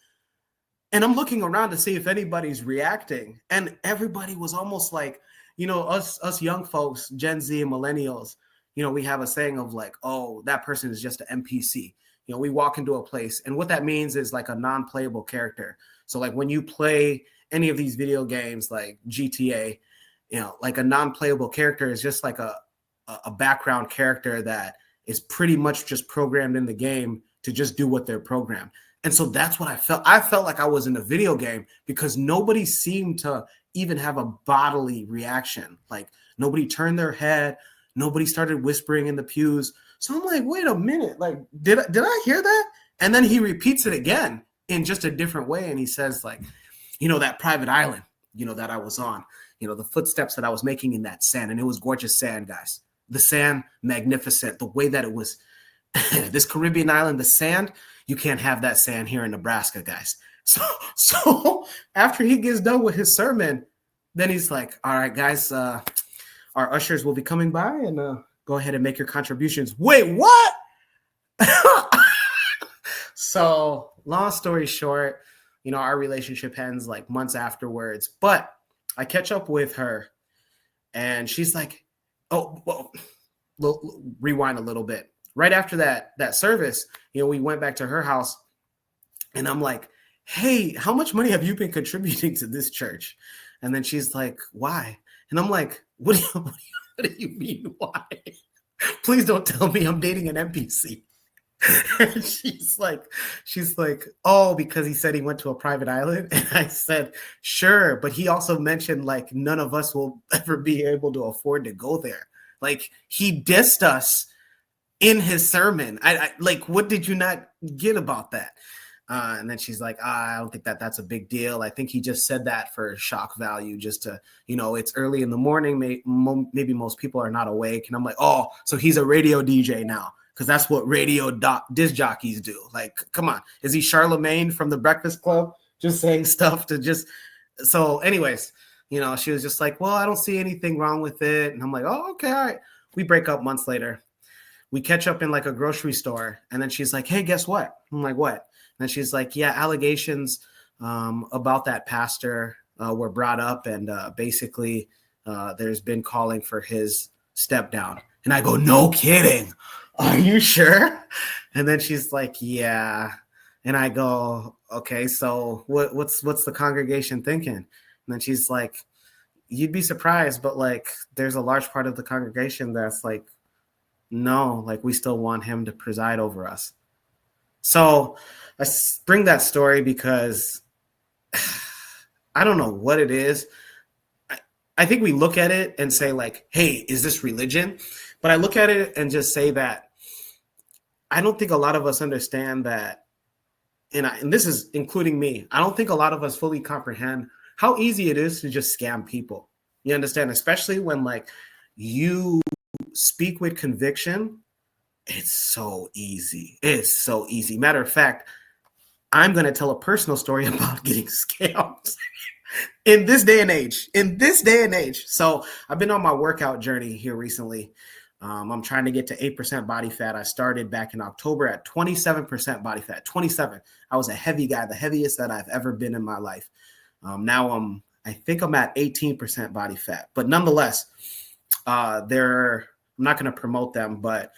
And I'm looking around to see if anybody's reacting. And everybody was almost like, us young folks, Gen Z and millennials, we have a saying of oh, that person is just an NPC. We walk into a place, and what that means is a non-playable character. So when you play any of these video games like GTA, a non-playable character is just a background character that is pretty much just programmed in the game to just do what they're programmed. And so that's what I felt. I felt like I was in a video game because nobody seemed to even have a bodily reaction. Nobody turned their head. Nobody started whispering in the pews. So I'm like, wait a minute. Did I hear that? And then he repeats it again in just a different way. And he says that private island, that I was on, the footsteps that I was making in that sand. And it was gorgeous sand, guys. The sand, magnificent. The way that it was, this Caribbean island, the sand, you can't have that sand here in Nebraska, guys. So after he gets done with his sermon, then he's like, all right, guys, our ushers will be coming by and go ahead and make your contributions. Wait, what? So long story short, our relationship ends months afterwards, but I catch up with her And she's like, oh, well, we'll rewind a little bit. Right after that service, we went back to her house, and I'm like, hey, how much money have you been contributing to this church? And then she's like, why? And I'm like, what do you mean, why? Please don't tell me I'm dating an NPC. And she's like, oh, because he said he went to a private island. And I said, sure. But he also mentioned like none of us will ever be able to afford to go there. Like he dissed us in his sermon. I like, what did you not get about that? And then she's like, I don't think that's a big deal. I think he just said that for shock value, just to, it's early in the morning. Maybe most people are not awake. And I'm like, oh, so he's a radio DJ now, because that's what radio disc jockeys do. Like, come on. Is he Charlemagne from the Breakfast Club just saying stuff to just. So anyways, she was just like, well, I don't see anything wrong with it. And I'm like, oh, okay. All right. We break up months later. We catch up in like a grocery store. And then she's like, hey, guess what? I'm like, what? And she's like, yeah, allegations about that pastor were brought up, and basically there's been calling for his step down. And I go, no kidding. Are you sure? And then she's like, yeah. And I go, okay, so what's the congregation thinking? And then she's like, you'd be surprised, but like there's a large part of the congregation that's like, no, like we still want him to preside over us. So I bring that story because I don't know what it is. I think we look at it and say like, hey, is this religion? But I look at it and just say that I don't think a lot of us understand that, and this is including me, I don't think a lot of us fully comprehend how easy it is to just scam people. You understand? Especially when like you speak with conviction. It's so easy. It's so easy. Matter of fact, I'm going to tell a personal story about getting scammed in this day and age. So I've been on my workout journey here recently. I'm trying to get to 8% body fat. I started back in October at 27% body fat, 27. I was a heavy guy, the heaviest that I've ever been in my life. Now I think I'm at 18% body fat, but nonetheless, I'm not going to promote them, but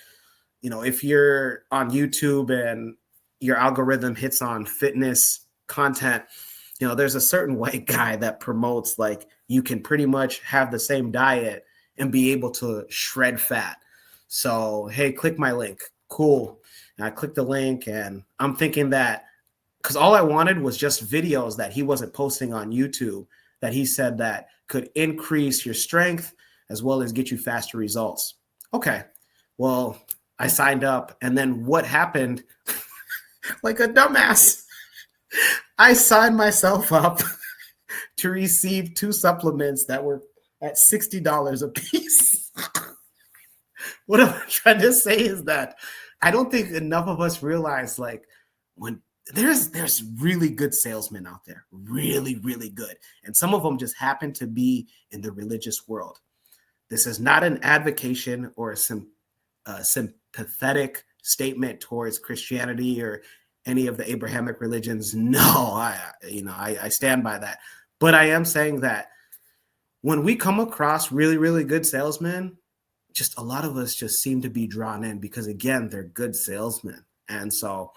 if you're on YouTube and your algorithm hits on fitness content, there's a certain white guy that promotes like you can pretty much have the same diet and be able to shred fat. So, hey, click my link. Cool. And I clicked the link, and I'm thinking that because all I wanted was just videos that he wasn't posting on YouTube that he said that could increase your strength as well as get you faster results. Okay. Well, I signed up, and then what happened? Like a dumbass, I signed myself up to receive 2 supplements that were at $60 a piece. What I'm trying to say is that I don't think enough of us realize like when there's really good salesmen out there, really, really good. And some of them just happen to be in the religious world. This is not an advocation or a sympathetic statement towards Christianity or any of the Abrahamic religions. No, I stand by that. But I am saying that when we come across really, really good salesmen, just a lot of us just seem to be drawn in because, again, they're good salesmen. And so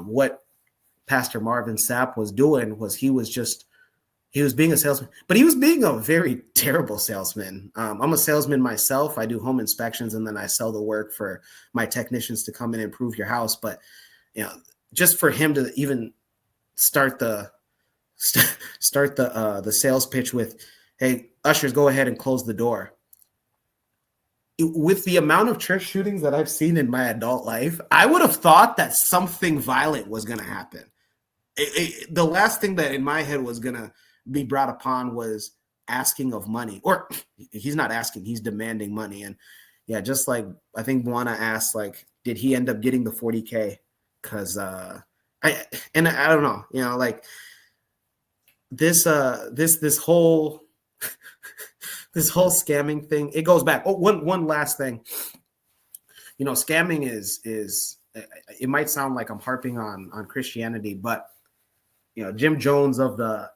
what Pastor Marvin Sapp was doing was he was being a salesman, but he was being a very terrible salesman. I'm a salesman myself. I do home inspections, and then I sell the work for my technicians to come in and improve your house. But just for him to even start the sales pitch with, "Hey, ushers, go ahead and close the door." With the amount of church shootings that I've seen in my adult life, I would have thought that something violent was going to happen. The last thing that in my head was going to be brought upon was asking of money, or he's not asking, he's demanding money. And yeah, just like I think Buana asked, like, did he end up getting the 40K? Because I don't know, like this whole this whole scamming thing, it goes back. Oh, one last thing. Scamming is it might sound like I'm harping on Christianity, but Jim Jones of the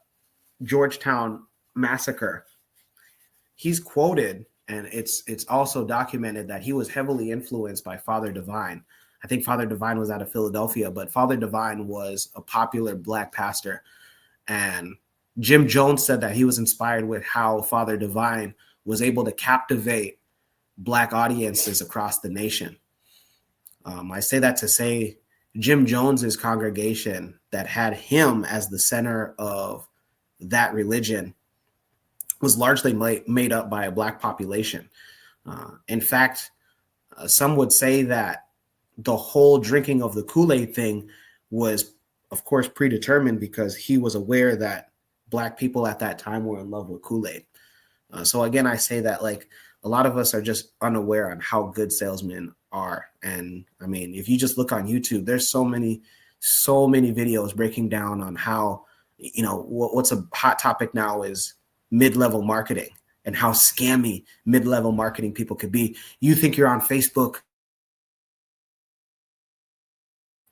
Georgetown massacre, he's quoted, and it's also documented that he was heavily influenced by Father Divine. I think Father Divine was out of Philadelphia, but Father Divine was a popular Black pastor. And Jim Jones said that he was inspired with how Father Divine was able to captivate Black audiences across the nation. I say that to say Jim Jones's congregation that had him as the center of that religion was largely made up by a Black population. In fact, some would say that the whole drinking of the Kool-Aid thing was, of course, predetermined because he was aware that Black people at that time were in love with Kool-Aid. So again, I say that like a lot of us are just unaware on how good salesmen are. And I mean, if you just look on YouTube, there's so many videos breaking down on how, you know, what's a hot topic now is mid-level marketing and how scammy mid-level marketing people could be. You think you're on Facebook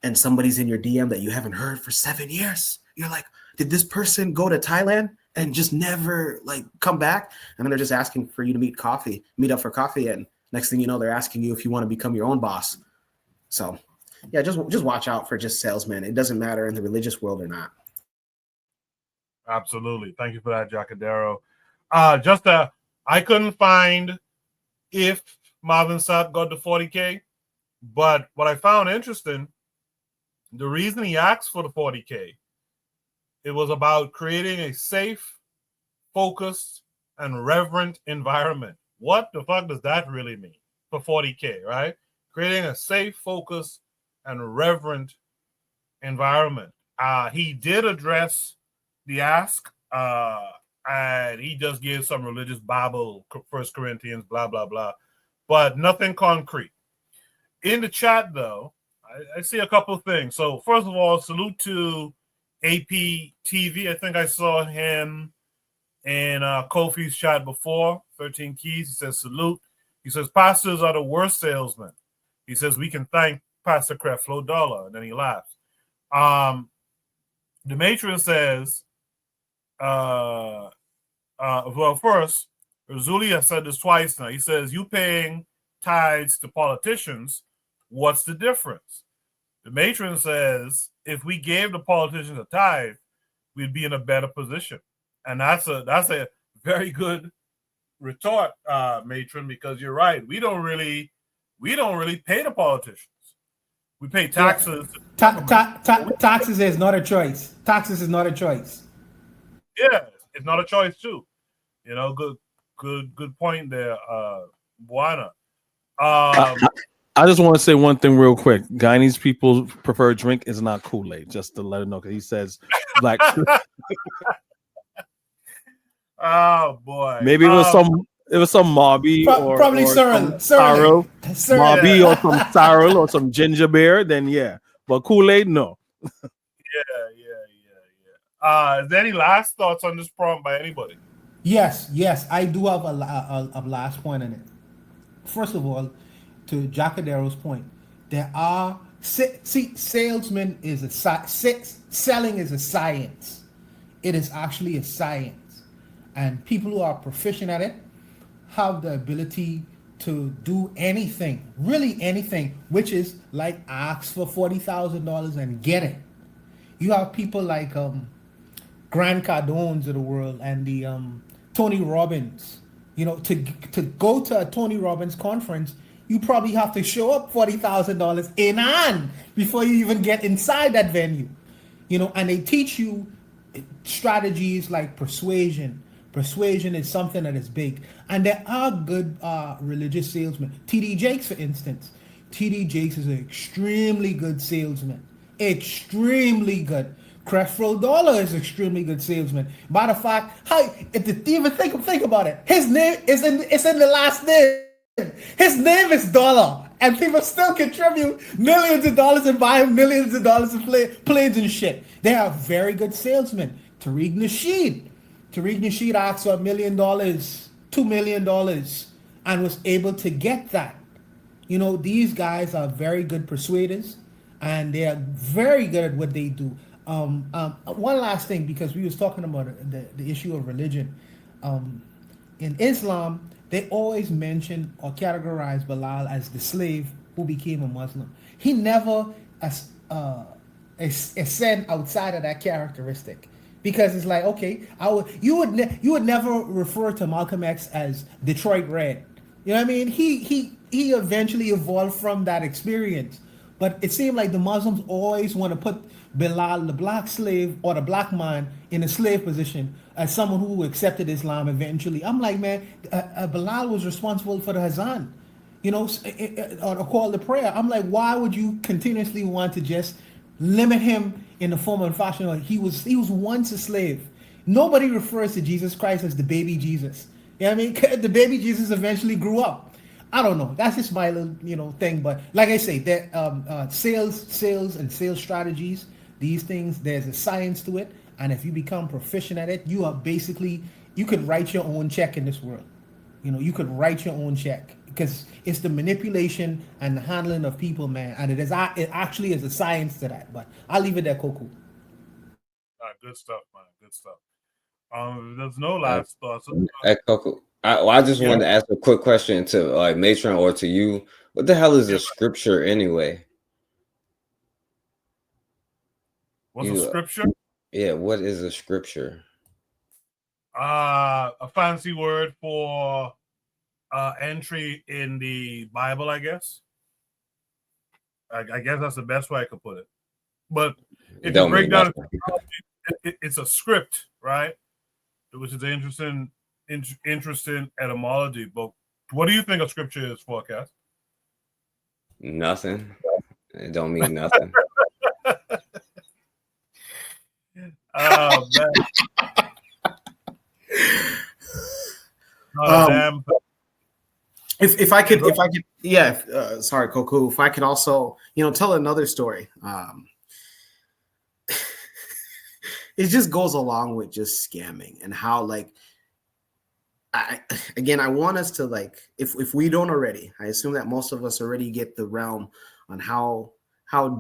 and somebody's in your DM that you haven't heard for 7 years. You're like, did this person go to Thailand and just never like come back? And then they're just asking for you to meet up for coffee. And next thing you know, they're asking you if you want to become your own boss. So yeah, just watch out for just salesmen. It doesn't matter in the religious world or not. Absolutely. Thank you for that, Jacadero. I couldn't find if Marvin Sapp got the 40K, but what I found interesting, the reason he asked for the 40K, it was about creating a safe, focused, and reverent environment. What the fuck does that really mean for 40K, right? Creating a safe, focused, and reverent environment. He did address the ask, and he just gave some religious Bible, 1 Corinthians, blah, blah, blah, but nothing concrete. In the chat, though, I see a couple of things. So first of all, salute to AP TV. I think I saw him in Kofi's chat before, 13 Keys. He says, salute. He says, pastors are the worst salesmen. He says, we can thank Pastor Creflo Dollar. And then he laughs. The matron says, well, first, Razuli has said this twice now. He says, you paying tithes to politicians, what's the difference? The matron says, if we gave the politicians a tithe, we'd be in a better position. And that's a very good retort, matron, because you're right. We don't really pay the politicians. We pay taxes. Taxes is not a choice. Taxes is not a choice. Yeah, it's not a choice too. You know, good point there, Buana. I just want to say one thing real quick. Guyanese people's preferred drink is not Kool-Aid, just to let him know, because he says black. Oh boy. Maybe it was some Mobby probably Sorrel, Mobby or some Sorrel or some ginger beer. Then yeah, but Kool-Aid no. Yeah. Is there any last thoughts on this prompt by anybody? Yes, I do have a last point on it. First of all, to Jacadero's point, there are salesman is selling is a science. It is actually a science, and people who are proficient at it have the ability to do anything, really anything, which is like ask for $40,000 and get it. You have people like Grant Cardones of the world and the Tony Robbins. You know, to go to a Tony Robbins conference, you probably have to show up $40,000 in hand before you even get inside that venue. You know, and they teach you strategies like persuasion. Persuasion is something that is big. And there are good religious salesmen. T.D. Jakes, for instance. T.D. Jakes is an extremely good salesman. Extremely good. Creflo Dollar is extremely good salesman. Matter of fact, even think about it. His name is in the last name. His name is Dollar, and people still contribute millions of dollars and buy him millions of dollars of planes and shit. They are very good salesmen. Tariq Nasheed asked for $1 million, $2 million, and was able to get that. You know, these guys are very good persuaders, and they are very good at what they do. One last thing, because we was talking about the issue of religion. in Islam, they always mention or categorize Bilal as the slave who became a Muslim. He never ascend outside of that characteristic, because it's like, okay, you would never refer to Malcolm X as Detroit Red. You know what I mean? He eventually evolved from that experience, but it seemed like the Muslims always want to put Bilal, the black slave or the black man, in a slave position as someone who accepted Islam eventually. I'm like, man, Bilal was responsible for the Hazan, you know, or the call to prayer. I'm like, why would you continuously want to just limit him in the form and fashion? He was once a slave. Nobody refers to Jesus Christ as the baby Jesus. You know what I mean? The baby Jesus eventually grew up. I don't know. That's just my little, thing. But like I say, that sales and sales strategies, these things, there's a science to it. And if you become proficient at it, you could write your own check in this world. You could write your own check, because it's the manipulation and the handling of people, man. And it actually is a science to that. But I'll leave it there, Koku. Good stuff, man. Good stuff. There's no last thoughts. Hey, Coco, I just wanted to ask a quick question to like Matron or to you. What the hell is a scripture anyway? What's a scripture? Yeah, what is a scripture? A fancy word for entry in the Bible, I guess. I guess that's the best way I could put it. But if you break down, it's a script, right? Which is an interesting etymology. But what do you think a scripture is, 4Kast? Nothing. It don't mean nothing. Oh man. If I could, sorry, Koku. If I could also, tell another story. It just goes along with just scamming and how, like, I want us to, like, if we don't already, I assume that most of us already get the realm on how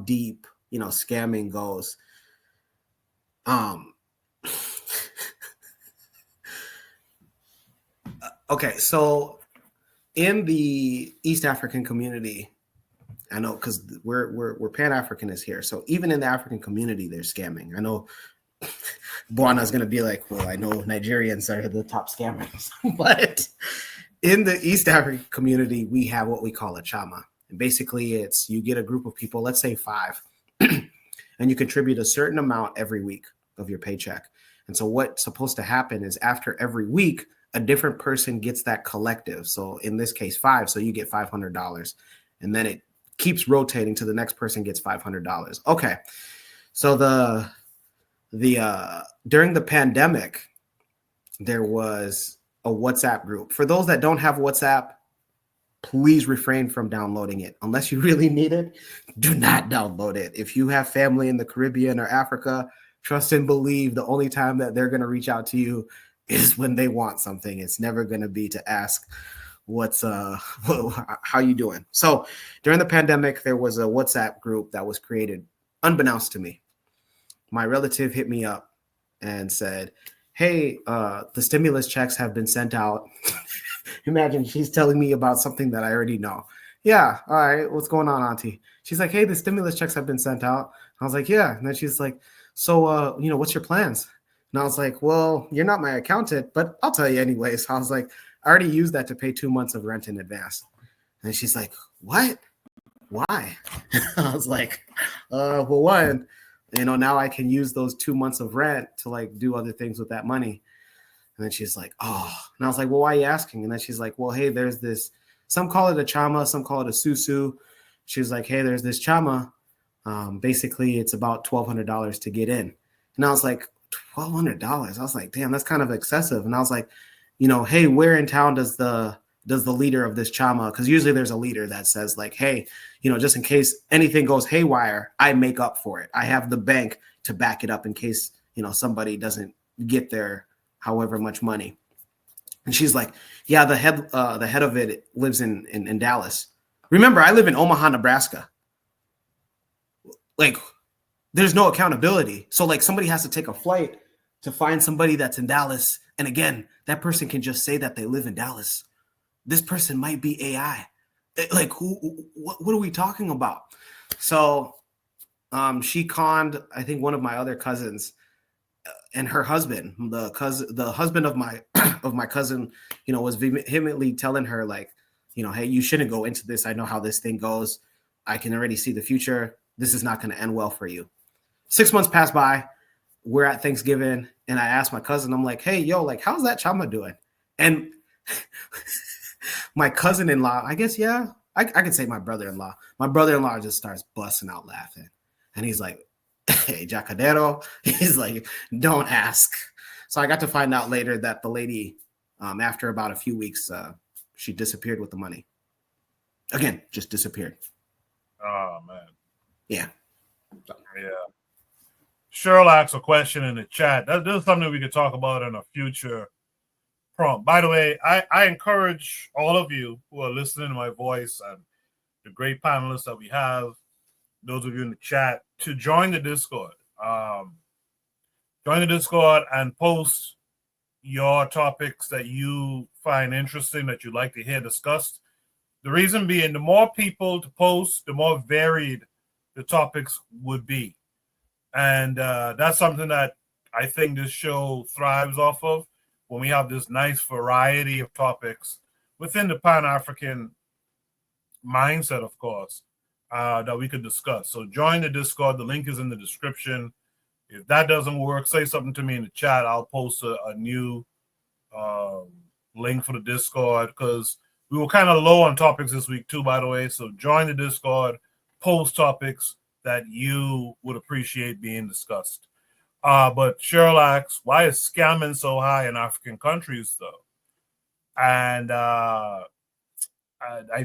deep, scamming goes. Okay, so in the East African community, I know, because we're Pan-Africanists here, so even in the African community, they're scamming. I know Buana's going to be like, well, I know Nigerians are the top scammers, but in the East African community, we have what we call a chama. And basically, it's you get a group of people, let's say 5, and you contribute a certain amount every week of your paycheck. And so what's supposed to happen is after every week, a different person gets that collective. So in this case, 5, so you get $500. And then it keeps rotating to the next person gets $500. Okay. So the during the pandemic, there was a WhatsApp group. For those that don't have WhatsApp, please refrain from downloading it. Unless you really need it, do not download it. If you have family in the Caribbean or Africa, trust and believe the only time that they're going to reach out to you is when they want something. It's never going to be to ask how you doing. So during the pandemic, there was a WhatsApp group that was created unbeknownst to me. My relative hit me up and said, hey, the stimulus checks have been sent out. Imagine she's telling me about something that I already know. Yeah, all right, what's going on, Auntie? She's like, hey, the stimulus checks have been sent out. I was like, yeah. And then she's like, so, what's your plans? And I was like, well, you're not my accountant, but I'll tell you anyways. I was like, I already used that to pay 2 months of rent in advance. And she's like, what? Why? I was like, well, one, now I can use those 2 months of rent to like do other things with that money. And then she's like, oh. And I was like, well, why are you asking? And then she's like, well, hey, there's this, some call it a chama, some call it a susu. She's like, hey, there's this chama. Basically, it's about $1,200 to get in. And I was like, $1,200? I was like, damn, that's kind of excessive. And I was like, hey, where in town does the leader of this chama, because usually there's a leader that says like, hey, just in case anything goes haywire, I make up for it. I have the bank to back it up in case, somebody doesn't get their however much money. And she's like, yeah, the head of it lives in Dallas. Remember, I live in Omaha, Nebraska. Like, there's no accountability. So like somebody has to take a flight to find somebody that's in Dallas. And again, that person can just say that they live in Dallas. This person might be AI. Like, what are we talking about? So she conned, I think, one of my other cousins and her husband, the husband of my of my cousin, was vehemently telling her, like, hey, you shouldn't go into this. I know how this thing goes. I can already see the future. This is not going to end well for you. 6 months passed by. We're at Thanksgiving, and I asked my cousin, I'm like, hey, yo, like, how's that chama doing? And my cousin-in-law, I guess, yeah, I could say my brother-in-law. My brother-in-law just starts busting out laughing. And he's like, hey, Jacadero. He's like, don't ask. So I got to find out later that the lady, after about a few weeks, she disappeared with the money. Again, just disappeared. Oh, man. Yeah. Yeah. Cheryl asked a question in the chat. This is something we could talk about in a future prompt. By the way, I encourage all of you who are listening to my voice and the great panelists that we have, those of you in the chat, to join the Discord. Join the Discord and post your topics that you find interesting, that you'd like to hear discussed. The reason being, the more people to post, the more varied the topics would be. And that's something that I think this show thrives off of, when we have this nice variety of topics within the Pan-African mindset, of course, that we could discuss. So join the Discord. The link is in the description. If that doesn't work, say something to me in the chat. I'll post a new link for the Discord, because we were kind of low on topics this week too, by the way. So join the Discord, post topics that you would appreciate being discussed. But Cheryl asks, why is scamming so high in African countries, though? And I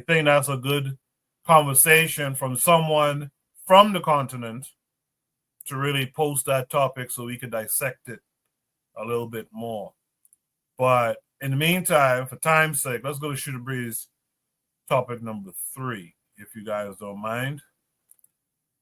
think that's a good conversation from someone from the continent to really post that topic so we could dissect it a little bit more. But in the meantime, for time's sake, let's go to Shooter Breeze topic number 3, if you guys don't mind.